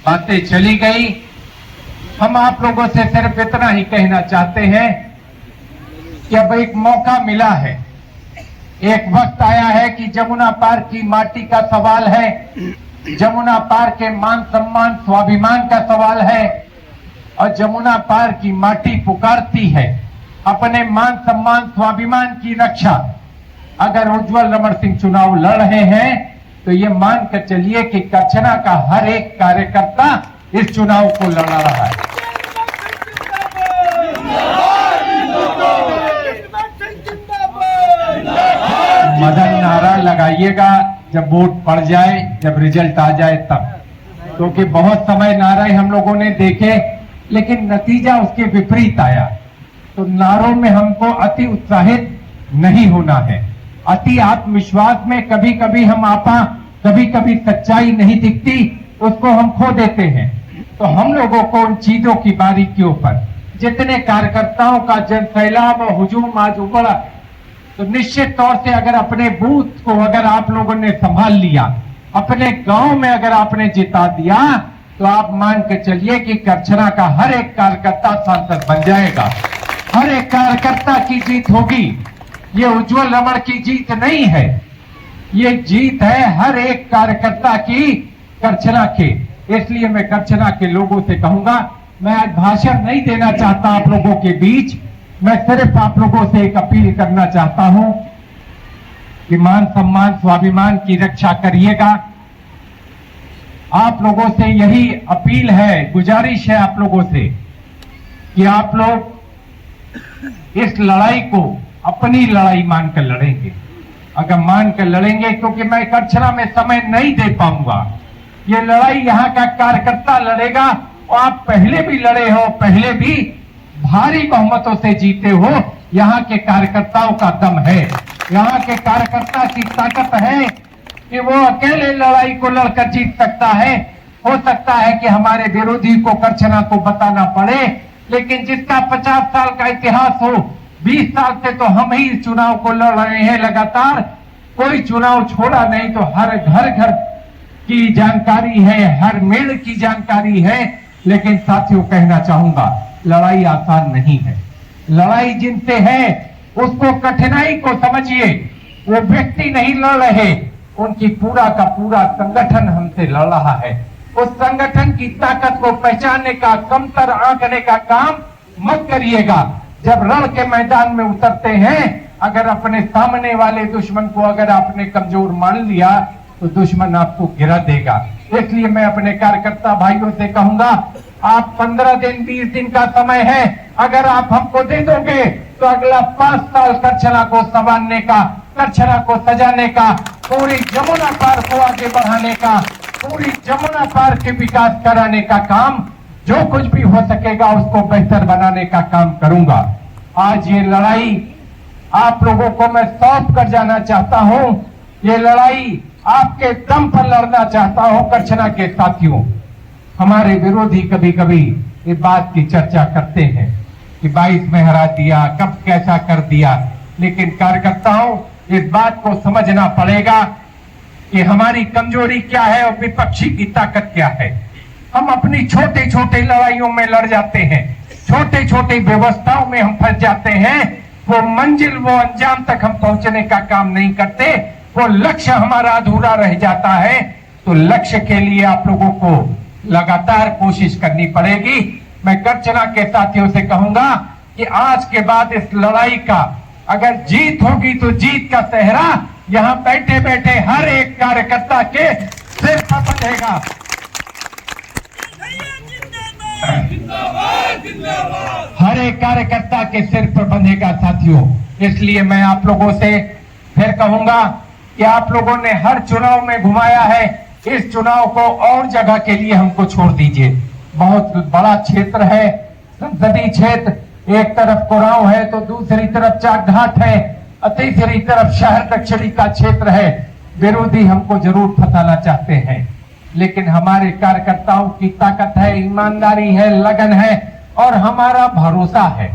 बातें चली गई। हम आप लोगों से सिर्फ इतना ही कहना चाहते हैं कि अब एक मौका मिला है, एक वक्त आया है कि जमुना पार की माटी का सवाल है, जमुना पार के मान सम्मान स्वाभिमान का सवाल है और जमुना पार की माटी पुकारती है अपने मान सम्मान स्वाभिमान की रक्षा। अगर उज्जवल रमण सिंह चुनाव लड़ रहे हैं तो ये मान कर चलिए कि करछना का हर एक कार्यकर्ता इस चुनाव को लड़ रहा है। मदन नारा लगाइएगा जब वोट पड़ जाए, जब रिजल्ट आ जाए तब, क्योंकि बहुत समय नारे हम लोगों ने देखे लेकिन नतीजा उसके विपरीत आया। तो नारों में हमको अति उत्साहित नहीं होना है, अति आत्मविश्वास में कभी कभी हम आपा, कभी कभी सच्चाई नहीं दिखती, उसको हम खो देते हैं। तो हम लोगों को उन चीजों की बारीकियों पर, जितने कार्यकर्ताओं का जन सैलाब और हुजूम आज उमड़ा, तो निश्चित तौर से अगर अपने बूथ को अगर आप लोगों ने संभाल लिया, अपने गांव में अगर आपने जिता दिया, तो आप मान के चलिए कि करछना का हर एक कार्यकर्ता सांसद बन जाएगा, हर एक कार्यकर्ता की जीत होगी। ये उज्जवल रमण की जीत नहीं है, ये जीत है हर एक कार्यकर्ता की करछना के। इसलिए मैं करछना के लोगों से कहूंगा, मैं आज भाषण नहीं देना चाहता आप लोगों के बीच, मैं सिर्फ आप लोगों से एक अपील करना चाहता हूं कि मान सम्मान स्वाभिमान की रक्षा करिएगा। आप लोगों से यही अपील है, गुजारिश है आप लोगों से कि आप लोग इस लड़ाई को अपनी लड़ाई मानकर लड़ेंगे। अगर मानकर लड़ेंगे, क्योंकि मैं करछना में समय नहीं दे पाऊंगा, ये लड़ाई यहाँ का कार्यकर्ता लड़ेगा और आप पहले भी लड़े हो, पहले भी भारी बहुमतों से जीते हो। यहाँ के कार्यकर्ताओं का दम है, यहाँ के कार्यकर्ता की ताकत है कि वो अकेले लड़ाई को लड़कर जीत सकता है। हो सकता है कि हमारे विरोधी को करछना को बताना पड़े, लेकिन जिसका 50 साल का इतिहास हो, 20 साल से तो हम ही इस चुनाव को लड़ रहे हैं लगातार, कोई चुनाव छोड़ा नहीं, तो हर घर घर की जानकारी है, हर मेड़ की जानकारी है। लेकिन साथियों कहना चाहूंगा, लड़ाई आसान नहीं है। लड़ाई जिनसे है उसको कठिनाई को समझिए, वो व्यक्ति नहीं लड़ रहे, उनकी पूरा का पूरा संगठन हमसे लड़ रहा है। उस संगठन की ताकत को पहचानने का, कमतर आंकने का काम मत करिएगा। जब रण के मैदान में उतरते हैं, अगर अपने सामने वाले दुश्मन को अगर आपने कमजोर मान लिया तो दुश्मन आपको गिरा देगा। इसलिए मैं अपने कार्यकर्ता भाइयों से कहूंगा, आप 15 दिन 20 दिन का समय है, अगर आप हमको दे दोगे तो अगला 5 साल करछना को संभालने का, करछना को सजाने का, पूरी जमुना पार को आगे बढ़ाने का, पूरी जमुना पार के विकास कराने का काम, जो कुछ भी हो सकेगा उसको बेहतर बनाने का काम करूंगा। आज ये लड़ाई आप लोगों को मैं सौंप कर जाना चाहता हूं, ये लड़ाई आपके दम पर लड़ना चाहता हूं। करछना के साथियों, हमारे विरोधी कभी कभी इस बात की चर्चा करते हैं कि 22 में हरा दिया, कब कैसा कर दिया, लेकिन कार्यकर्ताओं इस बात को समझना पड़ेगा कि हमारी कमजोरी क्या है और विपक्षी की ताकत क्या है। हम अपनी छोटे छोटे लड़ाइयों में लड़ जाते हैं, छोटे छोटे व्यवस्थाओं में हम फंस जाते हैं, वो मंजिल, वो अंजाम तक हम पहुंचने का काम नहीं करते, वो लक्ष्य हमारा अधूरा रह जाता है। तो लक्ष्य के लिए आप लोगों को लगातार कोशिश करनी पड़ेगी। मैं करछना के साथियों से कहूंगा कि आज के बाद इस लड़ाई का अगर जीत होगी तो जीत का सेहरा यहां बैठे बैठे हर एक कार्यकर्ता के सिर पर बंधेगा। हर एक कार्यकर्ता के सिर पर बंधेगा साथियों। इसलिए मैं आप लोगों से फिर कहूंगा कि आप लोगों ने हर चुनाव में घुमाया है, इस चुनाव को और जगह के लिए हमको छोड़ दीजिए। बहुत बड़ा क्षेत्र है, संसदीय क्षेत्र, एक तरफ कोरांव है तो दूसरी तरफ चाक घाट है, तीसरी तरफ शहर दक्षिणी का क्षेत्र है। विरोधी हमको जरूर फंसाना चाहते हैं, लेकिन हमारे कार्यकर्ताओं की ताकत है, ईमानदारी है, लगन है और हमारा भरोसा है।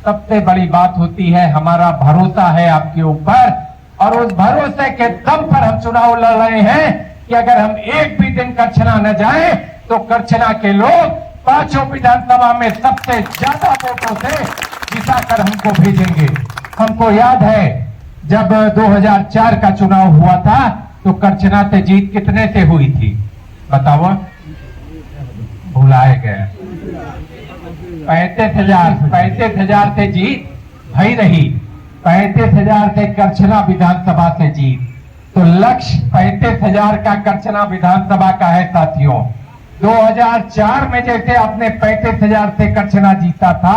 सबसे बड़ी बात होती है हमारा भरोसा है आपके ऊपर, और उस भरोसे के दम पर हम चुनाव लड़ रहे हैं कि अगर हम एक भी दिन करछना न जाए तो करछना के लोग 5 विधानसभा में सबसे ज्यादा वोटों से जिताकर हमको भेजेंगे। हमको याद है जब 2004 का चुनाव हुआ था तो करछना से जीत कितने से हुई थी बताओ? भुलाए गए। 35,000 से जीत भई रही। 35,000 से करछना विधानसभा से जीत। तो लक्ष्य 35,000 का करछना विधानसभा का है साथियों। 2004 में जैसे आपने 35,000 से करछना जीता था,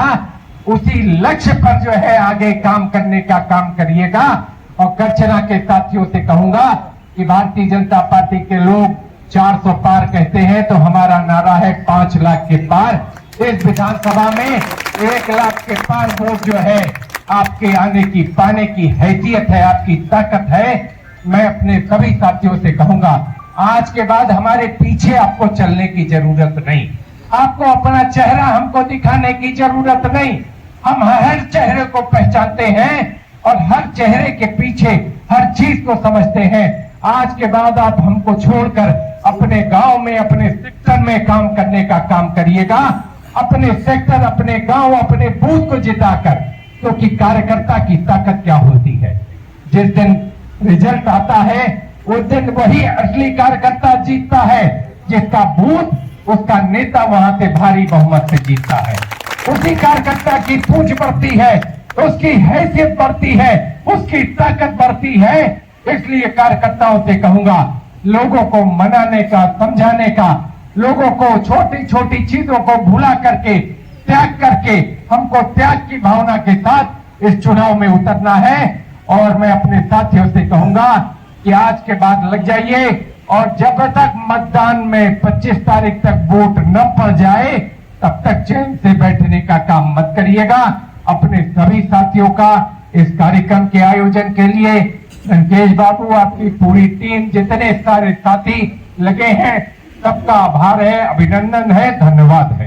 उसी लक्ष्य पर जो है आगे काम करने का काम करिएगा। और करछना के साथियों से कहूंगा कि भारतीय जनता पार्टी के लोग 400 पार कहते हैं, तो हमारा नारा है 5 लाख के पार। इस विधानसभा में 1 लाख के पार वोट जो है आपके आने की पाने की हैसियत है, आपकी ताकत है। मैं अपने सभी साथियों से कहूंगा, आज के बाद हमारे पीछे आपको चलने की जरूरत नहीं, आपको अपना चेहरा हमको दिखाने की जरूरत नहीं। हम हर चेहरे को पहचानते हैं और हर चेहरे के पीछे हर चीज को समझते हैं। आज के बाद आप हमको छोड़कर अपने गांव में, अपने सेक्टर में काम करने का काम करिएगा। अपने सेक्टर, अपने गांव, अपने बूथ को जिताकर, क्योंकि कार्यकर्ता की ताकत क्या होती है, जिस दिन रिजल्ट आता है उस दिन वही असली कार्यकर्ता जीतता है, जिसका बूथ, उसका नेता वहां से भारी बहुमत से जीतता है। उसी कार्यकर्ता की पूंछ बढ़ती है, उसकी हैसियत बढ़ती है, उसकी ताकत बढ़ती है। इसलिए कार्यकर्ताओं से कहूंगा, लोगों को मनाने का, समझाने का, लोगों को छोटी छोटी चीजों को भुला करके, त्याग करके, हमको त्याग की भावना के साथ इस चुनाव में उतरना है। और मैं अपने साथियों से कहूंगा कि आज के बाद लग जाइए और जब तक मतदान में 25 तारीख तक वोट न पड़ जाए तब तक चैन से बैठने का काम मत करिएगा। अपने सभी साथियों का इस कार्यक्रम के आयोजन के लिए संकेश बाबू, आपकी पूरी टीम, जितने सारे साथी लगे हैं, सबका आभार है, अभिनंदन है, धन्यवाद है।